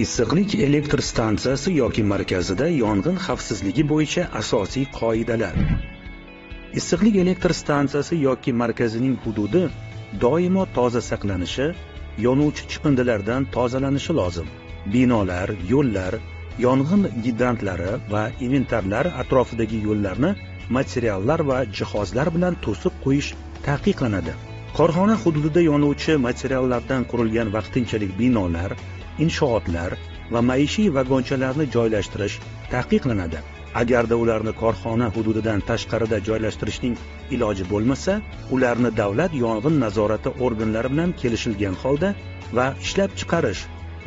Issiqlik elektr stansiyasi yoki markazida yong'in xavfsizligi bo'yicha asosiy qoidalar. Issiqlik elektr stansiyasi yoki markazining hududi doimo toza saqlanishi, yonuvchi chiqindilardan tozalanishi lozim. Binolar, yo'llar, yong'in gidrantlari va inventarlar atrofidagi yo'llarni materiallar va jihozlar bilan to'sib qo'yish taqiqlanadi. Korxona hududida yonuvchi materiallardan qurilgan vaqtinchalik binolar, inshootlar va maishiy vagonchalarni joylashtirish taqiqlanadi. Agarda ularni korxona hududidan tashqarida joylashtirishning iloji bo'lmasa, ularni davlat yong'in nazorati organlari bilan kelishilgan holda va ishlab chiqarish,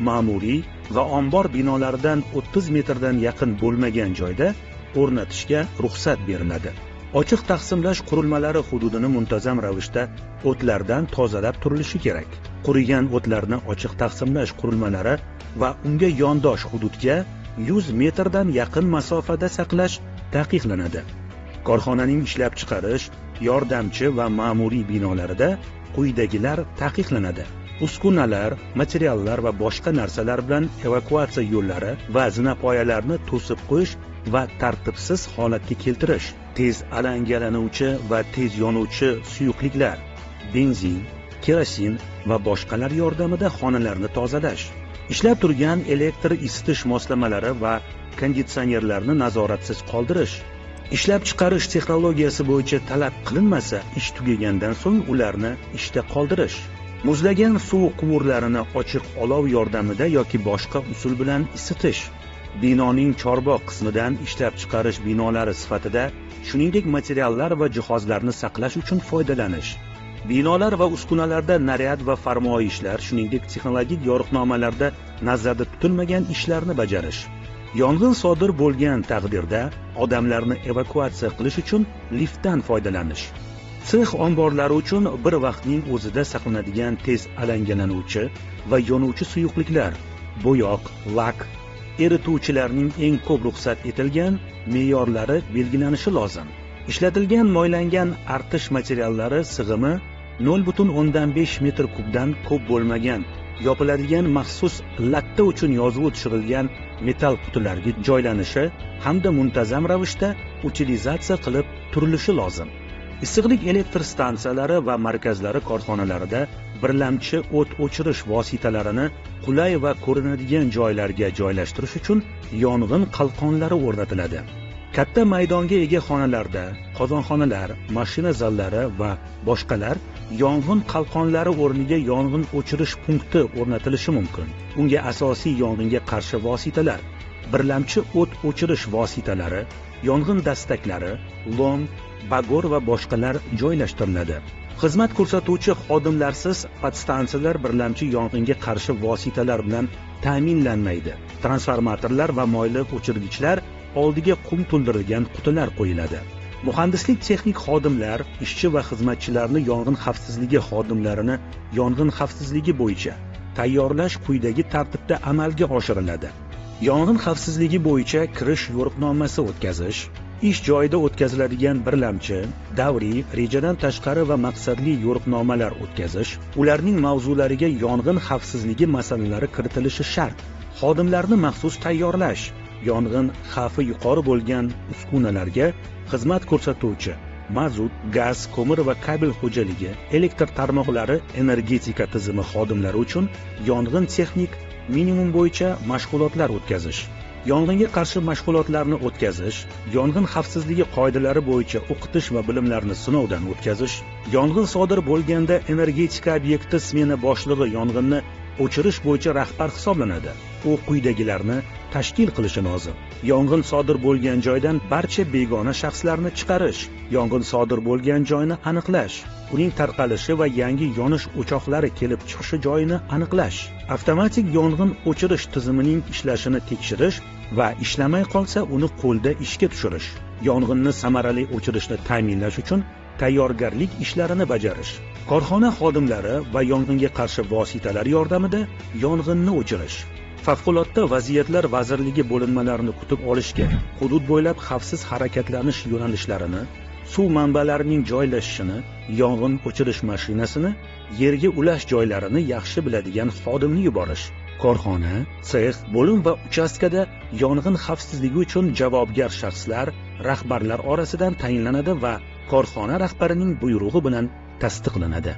ma'muriy va ombor binolaridan 30 metrdan yaqin bo'lmagan joyda o'rnatishga ruxsat beriladi. Ochiq taqsimlash qurilmalari hududini muntazam ravishda o'tlardan tozalab turilishi kerak. Qurigan o'tlarni ochiq taqsimlash qurilmalari va unga yondosh hududga 100 metrdan yaqin masofada saqlash taqiqlanadi. Korxonaning ishlab chiqarish, yordamchi va ma'muriy binolarida quyidagilar taqiqlanadi: uskunalar, materiallar va boshqa narsalar bilan evakuatsiya yo'llari va zinapoyalarni to'sib qo'yish va tartibsiz holatga keltirish, tez alangalanuvchi va tez yonuvchi suyuqliklar, benzin, kerosin va boshqalar yordamida xonalarni tozalash, ishlab turgan elektr isitish moslamalari va konditsionerlarni nazoratsiz qoldirish, ishlab chiqarish texnologiyasi bo'yicha talab qilinmasa, ish tugagandan so'ng ularni ishda qoldirish, muzlagan suv quvurlarini ochiq olov yordamida yoki boshqa usul bilan isitish, binoning chorboq qismidan ishlab chiqarish binolari sifatida, shuningdek materiallar va jihozlarni saqlash uchun foydalanish, binolar va uskunalarda naryad va farmoyishlar, shuningdek texnologik yo'riqnomalarda nazarda tutilmagan ishlarni bajarish, yong'in sodir bo'lgan taqdirda odamlarni evakuatsiya qilish uchun liftdan foydalanish, sex omborlari uchun bir vaqtning o'zida saqlanadigan tez alangalanuvchi va yonuvchi suyuqliklar, bo'yoq, lak, erituvchilarning eng ko'p ruxsat etilgan me'yorlari belgilanishi lozim. Ishlatilgan moylangan artish materiallari sig'imi 0,5 metr kubdan ko'p bo'lmagan, yopiladigan maxsus latta uchun yozuvi tushirilgan metall qutilarga joylanishi hamda muntazam ravishda utilizatsiya qilib turilishi lozim. Issiqlik elektr stansiyalari va markazlari korxonalarida birlamchi o't o'chirish vositalarini qulay va ko'rinadigan joylarga joylashtirish uchun yong'in qalqonlari o'rnatiladi. Katta maydonga ega xonalarda, qozonxonalar, mashina zallari va boshqalar yong'in qalqonlari o'rniga yong'in o'chirish punkti o'rnatilishi mumkin. Unga asosiy yong'inga qarshi vositalar, birlamchi o't o'chirish vositalari, yong'in dastaklari, lom, bagor va boshqalar joylashtiriladi. Xizmat ko'rsatuvchi xodimlarsiz podstansiyalar birlamchi yong'inga qarshi vositalar bilan ta'minlanmaydi. Transformatorlar va moyli o'chirgichlar oldiga qum to'ldirilgan qutilar qo'yiladi. Muhandislik texnik xodimlar, ishchi va xizmatchilarni yong'in xavfsizligi xodimlarini yong'in xavfsizligi bo'yicha tayyorlash quyidagi tartibda amalga oshiriladi. Yong'in xavfsizligi bo'yicha kirish yo'riqnomasi o'tkazish, ish joyida o'tkaziladigan birlamchi, davriy, rejadan tashqari va maqsadli yo'riqnomalar o'tkazish, ularning mavzulariga yong'in xavfsizligi masalalari kiritilishi shart. Xodimlarni maxsus tayyorlash, yong'in xavfi yuqori bo'lgan uskunalarga xizmat ko'rsatuvchi, mazut, gaz, ko'mir va kabel xo'jaligi, elektr tarmoqlari, energetika tizimi xodimlari uchun yong'in texnik minimum bo'yicha mashg'ulotlar o'tkazish, yong'inga qarshi mashg'ulotlarni o'tkazish, yong'in xavfsizligi qoidalari bo'yicha o'qitish va bilimlarni sinovdan o'tkazish, yong'in sodir bo'lganda energetika obyekti smena boshlig'i yong'inni o'chirish bo'yicha rahbar hisoblanadi. U quyidagilarni tashkil qilishi lozim: yong'in sodir bo'lgan joydan barcha begona shaxslarni chiqarish, yong'in sodir bo'lgan joyni aniqlash, uning tarqalishi va yangi yonish o'choqlari kelib chiqishi joyini aniqlash, avtomatik yong'in o'chirish tizimining ishlashini tekshirish va ishlamay qolsa uni qo'lda ishga tushirish, yong'inni samarali o'chirishni ta'minlash uchun tayyorgarlik ishlarini bajarish, korxona xodimlari va yong'inga qarshi vositalar yordamida yong'inni o'chirish, favqulodda vaziyatlar vazirligi bo'linmalarini kutib olishga, hudud bo'ylab xavfsiz harakatlanish yo'nalishlarini, suv manbalarining joylashishini, yong'in o'chirish mashinasini, yerga ulash joylarini yaxshi biladigan xodimni yuborish, Korxona, sex, bo'lim va uchastkada yong'in xavfsizligi uchun javobgar shaxslar rahbarlar orasidan tayinlanadi va korxona rahbarining buyrug'i bilan tasdiqlanadi.